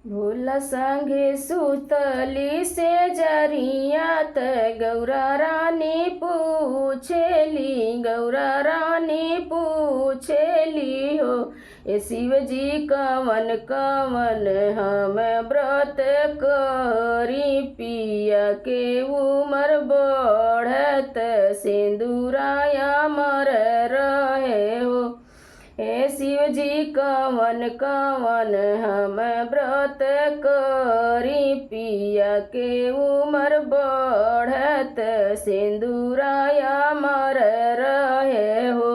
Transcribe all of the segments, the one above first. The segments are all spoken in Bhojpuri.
भोला संगे सुतली से जरिया त गौरा रानी पूछेली, गौरा रानी पूछेली हो, ए शिव जी कवन कवन हम व्रत करी, पिया के उमर बढ़त सिंदूराया मर रहे हो। हे शिव जी कवन कवन हम व्रत करी, पिया के उमर बढ़त सिंदूराया मर रहे हो।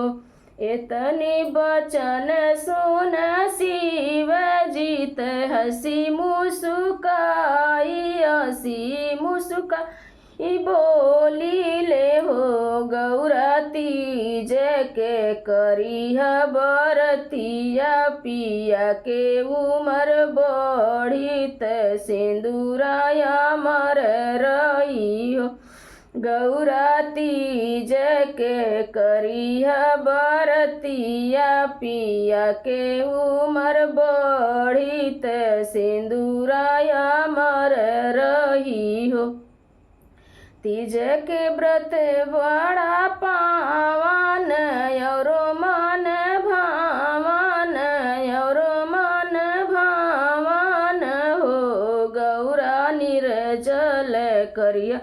इतनी बचन सुन शिव जी त हसी मुस्काई, हसी मुस्काई बोली ले हो, गौरा तीज के करिह बरतिया, पिया के उमर बढ़ी त सिंदूराया मर रही हो। गौरा तीज के करिह बरतिया, पिया के उमर बढ़ी त सिंदूराया मर रही हो। तीज के व्रत बड़ा पावन औरो मन भावन, औरो मन भावन हो, गौरा निर्जल करिया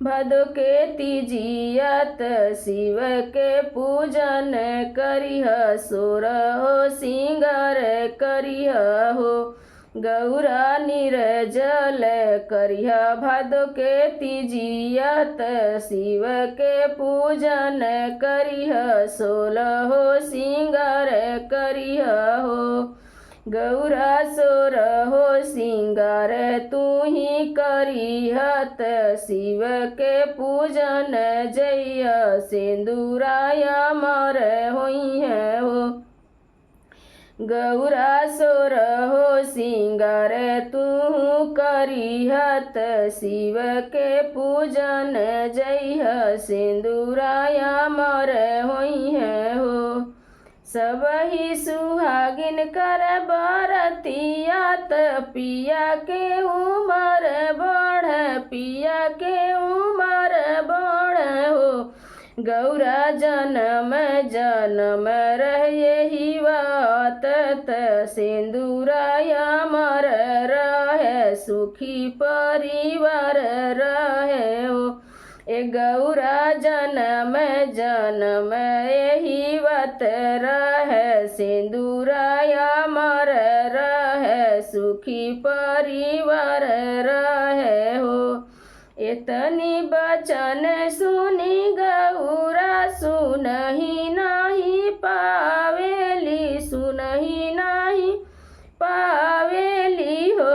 भादो के तीजियत, शिव के पूजन करिह सोरहो सिंगार करिह हो। गौरा निर्जल करिह भादो के तीजियत, शिव के पूजन करिह सोलहो सिंगार करिह हो। गौरा सोरहो सिंगार तू ही करिहत, शिव के पूजन जय सिंदूराया मर होई है हो। गौरा सोरहो सिंगार तू करिहत, शिव के पूजन जय सिंदूराया मर होई है हो। सबही सुहागिन कर बरतिया त पिया के उमर बढ़, पिया के उमर बढ़ हो। गौरा जन्म जन्म रहे ही बात त सिंदूराया मर रहे, सुखी परिवार रहे हो। ए गौरा जन्म जन्म यही बात रहे, सिंदूराया मर रहे, सुखी परिवार रहे हो। इतनी बचन सुनी गौरा सुनही नहीं पावेली, सुनही नहीं पावेली हो।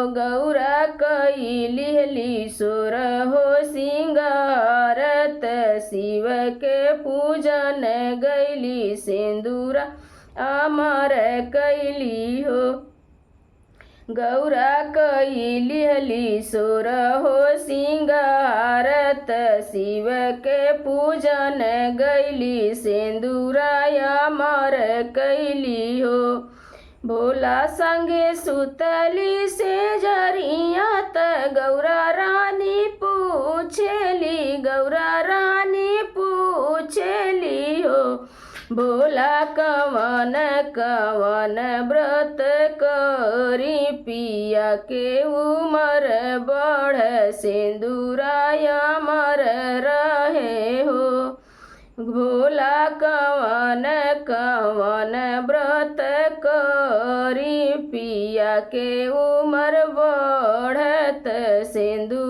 गौरा कैली सोरहो सिंगारत, शिव के पूजन गैली सिंदूरा अमर कैली हो। गौरा कैली सोरहो सिंगारत, शिव के पूजन गैली सिंदूराया मर कैली हो। भोला संगे सुतली से जरिया त गौरा रानी पूछेली, गौरा रानी पूछेली हो। भोला कवन कवन व्रत करी, पिया के उमर बढ़ सिंदूराया मर रहे हो। भोला कवन कवन व्रत करी, पिया के उमर बढ़त सिंदूर